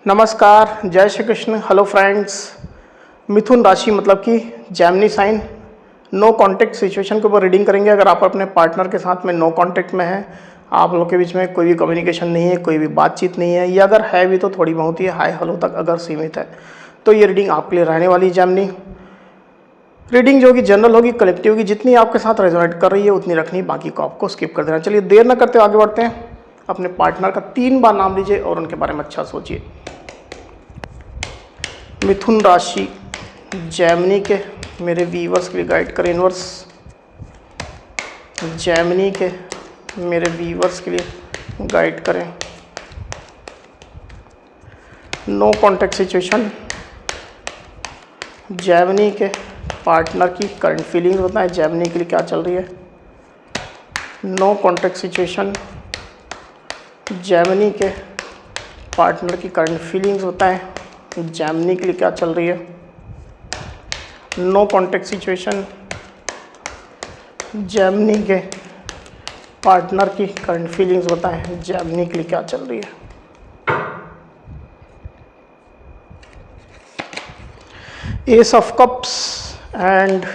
नमस्कार, जय Shri Krishna. Hello friends. Mithun राशि मतलब कि Gemini sign, no contact situation के ऊपर रीडिंग करेंगे। अगर आप अपने पार्टनर के साथ में नो कांटेक्ट में हैं, आप लोग के बीच में कोई भी कम्युनिकेशन नहीं है, कोई भी बातचीत नहीं है, या अगर है भी तो थोड़ी बहुत ही हाय हेलो तक अगर सीमित है, तो ये रीडिंग आपके लिए रहने वाली है। जेमिनी रीडिंग जो कि जनरल होगी, कलेक्टिव होगी, जितनी आपके साथ रेजोनेट कर रही है उतनी रखनी, बाकी को आपको स्किप कर देना। चलिए देर न करते आगे बढ़ते हैं। अपने पार्टनर का 3 बार नाम लीजिए और उनके बारे में अच्छा सोचिए। मिथुन राशि जेमिनी के मेरे व्यूअर्स के लिए गाइड करें इनवर्स। जेमिनी के मेरे व्यूअर्स के लिए गाइड करें। नो कांटेक्ट सिचुएशन, जेमिनी के पार्टनर की करंट फीलिंग्स बताएं। जेमिनी के लिए क्या चल रही है? नो कांटेक्ट सिचुएशन, जेमिनी के पार्टनर की करंट फीलिंग्स बताएं। जेमिनी के लिए क्या चल रही है? नो कांटेक्ट सिचुएशन, जेमिनी के पार्टनर की करंट फीलिंग्स बताएं। जेमिनी के लिए क्या चल रही है? S of cups and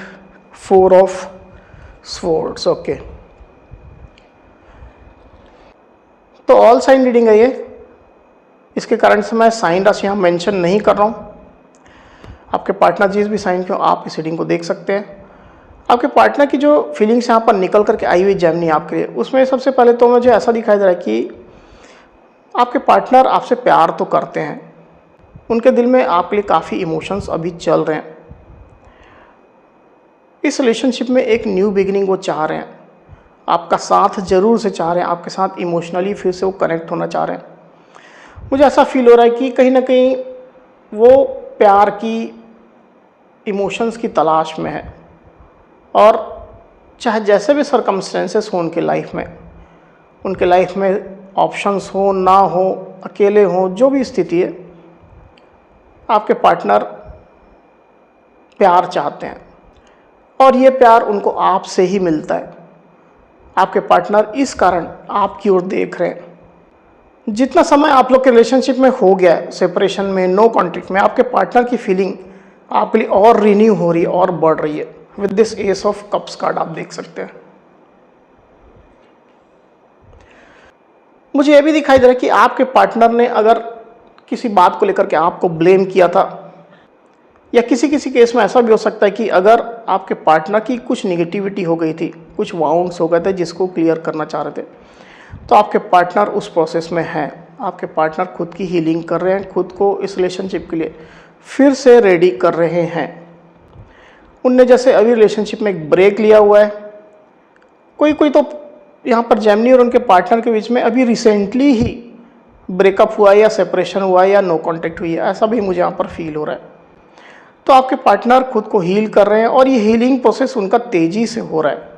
4 of swords. Okay, तो ऑल साइन रीडिंग है ये। इसके कारण से मैं साइन राशि यहाँ मेंशन नहीं कर रहा हूँ। आपके पार्टनर जिस भी साइन के हो, आप इस रीडिंग को देख सकते हैं। आपके पार्टनर की जो फीलिंग्स यहाँ पर निकल करके आई हुई जेमिनी आपके लिए, उसमें सबसे पहले तो मुझे ऐसा दिखाई दे रहा है कि आपके पार्टनर आपसे प्यार तो करते हैं, उनके दिल में आपके लिए काफ़ी इमोशंस अभी चल रहे हैं। इस रिलेशनशिप में एक न्यू बिगिनिंग वो चाह रहे हैं, आपका साथ जरूर से चाह रहे हैं, आपके साथ इमोशनली फिर से वो कनेक्ट होना चाह रहे हैं। मुझे ऐसा फील हो रहा है कि कहीं ना कहीं वो प्यार की, इमोशंस की तलाश में है, और चाहे जैसे भी सरकमस्टेंसेस हो उनके लाइफ में ऑप्शंस हो ना हो, अकेले हो, जो भी स्थिति है, आपके पार्टनर प्यार चाहते हैं और ये प्यार उनको आपसे ही मिलता है। आपके पार्टनर इस कारण आपकी ओर देख रहे हैं। जितना समय आप लोग के रिलेशनशिप में हो गया है, सेपरेशन में, नो कॉन्टैक्ट में, आपके पार्टनर की फीलिंग आपके लिए और रिन्यू हो रही है और बढ़ रही है। With this S of cups card आप देख सकते हैं। मुझे यह भी दिखाई दे रहा है कि आपके पार्टनर ने अगर किसी बात को लेकर के आपको ब्लेम किया था, या किसी किसी केस में ऐसा भी हो सकता है कि अगर आपके पार्टनर की कुछ निगेटिविटी हो गई थी, कुछ वाउंड्स हो गए थे जिसको क्लियर करना चाह रहे थे, तो आपके पार्टनर उस प्रोसेस में हैं। आपके पार्टनर खुद की हीलिंग कर रहे हैं, खुद को इस रिलेशनशिप के लिए फिर से रेडी कर रहे हैं। उनने जैसे अभी रिलेशनशिप में एक ब्रेक लिया हुआ है। कोई कोई तो यहाँ पर जेमिनी और उनके पार्टनर के बीच में अभी रिसेंटली ही ब्रेकअप हुआ है, या सेपरेशन हुआ है, या नो कॉन्टैक्ट हुई है, ऐसा भी मुझे यहाँ पर फील हो रहा है। तो आपके पार्टनर खुद को हील कर रहे हैं और ये हीलिंग प्रोसेस उनका तेज़ी से हो रहा है।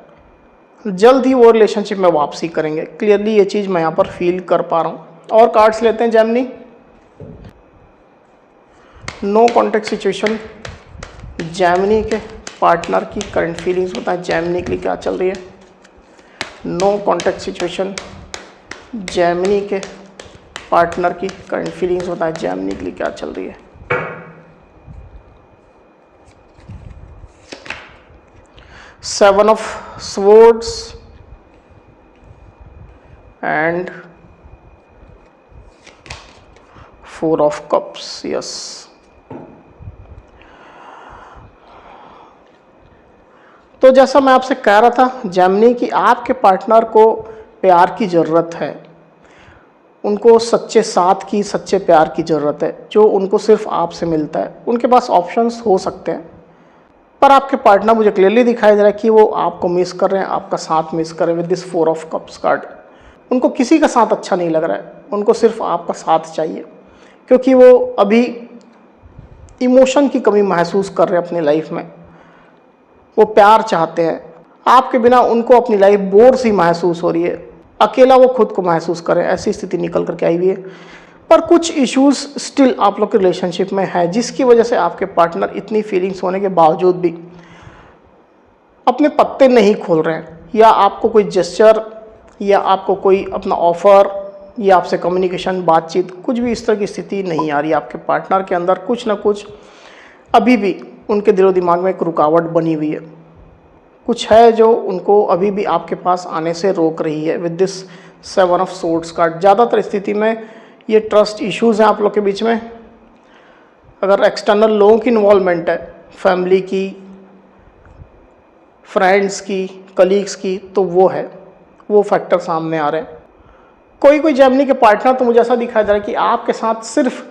जल्द ही वो रिलेशनशिप में वापसी करेंगे। क्लियरली ये चीज़ मैं यहाँ पर फील कर पा रहा हूँ। और कार्ड्स लेते हैं Gemini. No contact situation, Gemini के पार्टनर की करंट फीलिंग्स बताएं। जेमिनी के लिए क्या चल रही है? नो कॉन्टैक्ट सिचुएशन, जेमिनी के पार्टनर की करंट फीलिंग्स बताएं। जेमिनी के लिए क्या चल रही है? Seven of swords and 4 of cups. Yes, तो जैसा मैं आपसे कह रहा था जेमिनी कि आपके पार्टनर को प्यार की ज़रूरत है, उनको सच्चे साथ की, सच्चे प्यार की ज़रूरत है, जो उनको सिर्फ आपसे मिलता है। उनके पास ऑप्शंस हो सकते हैं, पर आपके पार्टनर मुझे क्लियरली दिखाई दे रहा है कि वो आपको मिस कर रहे हैं, आपका साथ मिस कर रहे हैं। With this 4 of cups card, उनको किसी का साथ अच्छा नहीं लग रहा है, उनको सिर्फ आपका साथ चाहिए, क्योंकि वो अभी इमोशन की कमी महसूस कर रहे हैं अपनी लाइफ में। वो प्यार चाहते हैं, आपके बिना उनको अपनी लाइफ बोर सी महसूस हो रही है, अकेला वो खुद को महसूस कर रहे हैं। ऐसी स्थिति निकल करके आई हुई है। पर कुछ इश्यूज स्टिल आप लोग के रिलेशनशिप में है, जिसकी वजह से आपके पार्टनर इतनी फीलिंग्स होने के बावजूद भी अपने पत्ते नहीं खोल रहे हैं, या आपको कोई जेस्चर या आपको कोई अपना ऑफर ये आपसे कम्युनिकेशन, बातचीत, कुछ भी इस तरह की स्थिति नहीं आ रही। आपके पार्टनर के अंदर कुछ ना कुछ अभी भी उनके दिलो दिमाग में एक रुकावट बनी हुई है, कुछ है जो उनको अभी भी आपके पास आने से रोक रही है। With this 7 of swords card, ज़्यादातर स्थिति में ये ट्रस्ट इश्यूज़ हैं आप लोग के बीच में। अगर एक्सटर्नल लोगों की इन्वॉल्वमेंट है, फैमिली की, फ्रेंड्स की, कलीग्स की, तो वो फैक्टर सामने आ रहे हैं। कोई जेमिनी के पार्टनर तो मुझे ऐसा दिखाई दे रहा है कि आपके साथ सिर्फ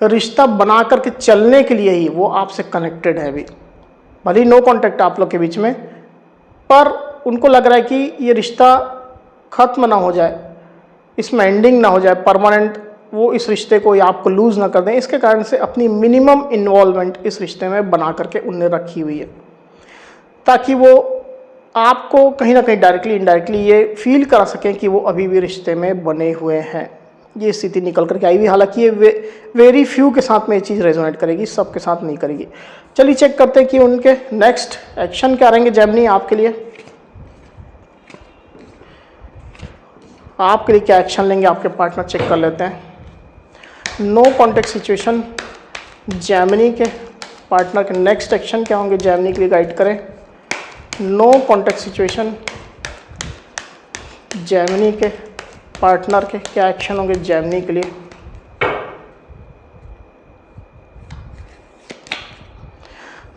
रिश्ता बना करके चलने के लिए ही वो आपसे कनेक्टेड है। अभी भले ही नो कांटेक्ट आप लोग के बीच में, पर उनको लग रहा है कि ये रिश्ता ख़त्म ना हो जाए, इसमें एंडिंग ना हो जाए परमानेंट, वो इस रिश्ते को या आपको लूज़ ना कर दें। इसके कारण से अपनी मिनिमम इन्वॉल्वमेंट इस रिश्ते में बना करके उनने रखी हुई है, ताकि वो आपको कहीं ना कहीं डायरेक्टली इनडायरेक्टली ये फील करा सकें कि वो अभी भी रिश्ते में बने हुए हैं। ये स्थिति निकल करके आई हुई, हालांकि ये वेरी फ्यू के साथ में ये चीज़ रेजोनेट करेगी, सबके साथ नहीं करेगी। चलिए चेक करते हैं कि उनके नेक्स्ट एक्शन क्या रहेंगे जेमिनी आपके लिए। आपके लिए क्या एक्शन लेंगे आपके पार्टनर, चेक कर लेते हैं। नो कॉन्टेक्ट सिचुएशन, जेमिनी के पार्टनर के नेक्स्ट एक्शन क्या होंगे, जेमिनी के लिए गाइड करें। नो कॉन्टेक्ट सिचुएशन, जेमिनी के पार्टनर के क्या एक्शन होंगे जेमिनी के लिए।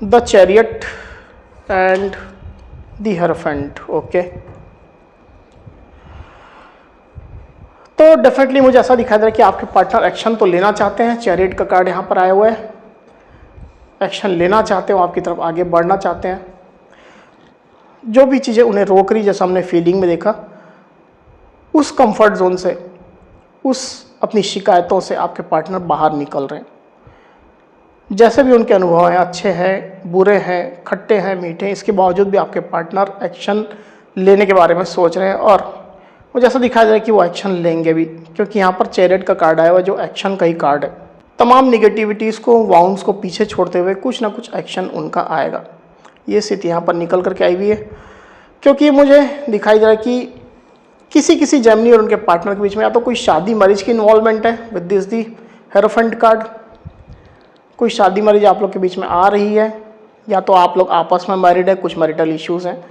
The chariot and the hierophant. Okay, तो डेफिनेटली मुझे ऐसा दिखाई दे रहा है कि आपके पार्टनर एक्शन तो लेना चाहते हैं। चैरियट का कार्ड यहाँ पर आया हुआ है, एक्शन लेना चाहते हो, आपकी तरफ आगे बढ़ना चाहते हैं। जो भी चीज़ें उन्हें रोक रही, जैसा हमने फीलिंग में देखा, उस कंफर्ट जोन से, उस अपनी शिकायतों से आपके पार्टनर बाहर निकल रहे हैं। जैसे भी उनके अनुभव हैं, अच्छे हैं, बुरे हैं, खट्टे हैं, मीठे हैं, इसके बावजूद भी आपके पार्टनर एक्शन लेने के बारे में सोच रहे हैं। और मुझे ऐसा दिखाई दे रहा है कि वो एक्शन लेंगे भी, क्योंकि यहाँ पर चैरियट का कार्ड आया हुआ है जो एक्शन का ही कार्ड है। तमाम निगेटिविटीज़ को, वाउंड्स को पीछे छोड़ते हुए कुछ ना कुछ एक्शन उनका आएगा। ये स्थिति यहाँ पर निकल करके आई हुई है, क्योंकि मुझे दिखाई दे रहा है कि किसी जेमिनी और उनके पार्टनर के बीच में या तो कोई शादी मैरिज की इन्वॉल्वमेंट है विद दिस दी हिएरोफेंट कार्ड। कोई शादी मैरिज आप लोग के बीच में आ रही है, या तो आप लोग आपस में मैरिड है, कुछ मैरिटल इश्यूज़ हैं।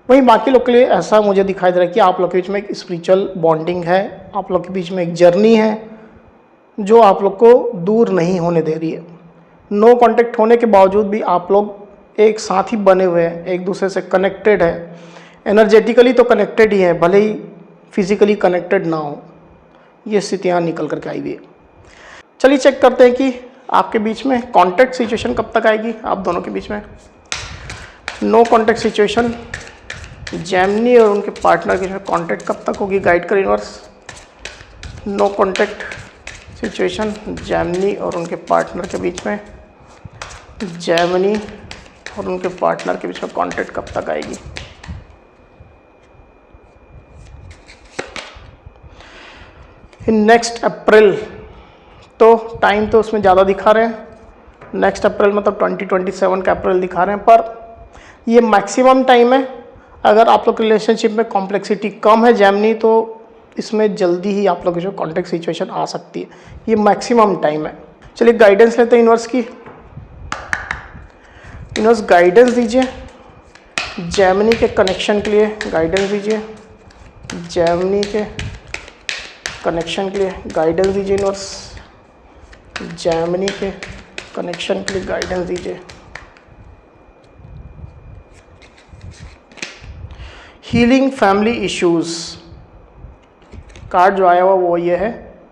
वहीं बाकी लोग के लिए ऐसा मुझे दिखाई दे रहा है कि आप लोग के बीच में एक स्पिरिचुअल बॉन्डिंग है, आप लोग के बीच में एक जर्नी है जो आप लोग को दूर नहीं होने दे रही है। नो कांटेक्ट होने के बावजूद भी आप लोग एक साथ ही बने हुए हैं, एक दूसरे से कनेक्टेड है, एनर्जेटिकली तो कनेक्टेड ही है, भले ही फिजिकली कनेक्टेड ना हो। ये स्थितियाँ निकल करके आई हुई है। चलिए चेक करते हैं कि आपके बीच में कांटेक्ट सिचुएशन कब तक आएगी आप दोनों के बीच में। नो कांटेक्ट सिचुएशन, जेमिनी और उनके पार्टनर के बीच में कांटेक्ट कब तक होगी, गाइड कर universe. No contact situation, Gemini और उनके पार्टनर के बीच में, जेमिनी और उनके पार्टनर के बीच में कांटेक्ट कब तक आएगी। इन नेक्स्ट अप्रैल, तो टाइम तो उसमें ज़्यादा दिखा रहे हैं, नेक्स्ट अप्रैल मतलब 2027 का अप्रैल दिखा रहे हैं, पर ये मैक्सिमम टाइम है। अगर आप लोग रिलेशनशिप में कॉम्प्लेक्सिटी कम है जेमिनी, तो इसमें जल्दी ही आप लोग जो कॉन्टेक्ट सिचुएशन आ सकती है। ये मैक्सिमम टाइम है। चलिए गाइडेंस लेते हैं यूनिवर्स की। यूनिवर्स गाइडेंस दीजिए जेमिनी के कनेक्शन के लिए, गाइडेंस दीजिए जेमिनी के कनेक्शन के लिए, गाइडेंस दीजिए यूनिवर्स जेमिनी के कनेक्शन के लिए, गाइडेंस दीजिए। हीलिंग फैमिली इश्यूज कार्ड जो आया हुआ वो ये है,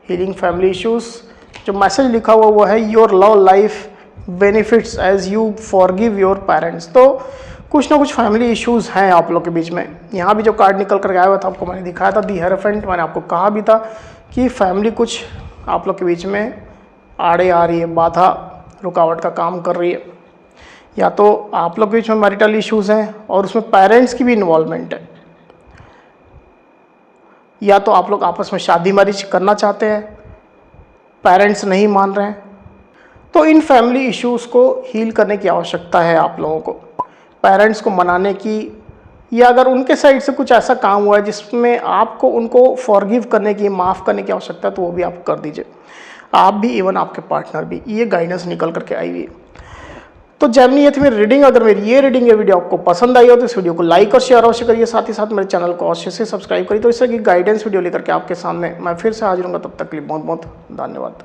हीलिंग फैमिली इश्यूज। जो मैसेज लिखा हुआ वो है your love life benefits as you forgive your parents. तो कुछ ना कुछ फैमिली इश्यूज हैं आप लोग के बीच में। यहाँ भी जो कार्ड निकल कर आया हुआ था आपको मैंने दिखाया था, दी हिएरोफेंट। मैंने आपको कहा भी था कि फैमिली कुछ आप लोग के बीच में आड़े आ रही है, बाधा रुकावट का काम कर रही है। या तो आप लोग के बीच में मैरिटल इश्यूज हैं और उसमें पेरेंट्स की भी इन्वॉल्वमेंट है, या तो आप लोग आपस में शादी मैरिज करना चाहते हैं, पेरेंट्स नहीं मान रहे हैं। तो इन फैमिली इश्यूज़ को हील करने की आवश्यकता है आप लोगों को। पेरेंट्स को मनाने की या अगर उनके साइड से कुछ ऐसा काम हुआ है जिसमें आपको उनको फॉरगिव करने की, माफ़ करने की आवश्यकता है, तो वो भी आप कर दीजिए, आप भी, इवन आपके पार्टनर भी। ये गाइडेंस निकल करके आई हुई है। तो जेमिनी एथ में रीडिंग, अगर मेरी ये रीडिंग ये वीडियो आपको पसंद आई हो तो इस वीडियो को लाइक और शेयर अवश्य करिए, साथ ही साथ मेरे चैनल को अवश्य से सब्सक्राइब करिए। तो इस तरह की गाइडेंस वीडियो लेकर के आपके सामने मैं फिर से हाजिर हूँगा, तब तक के लिए बहुत बहुत धन्यवाद।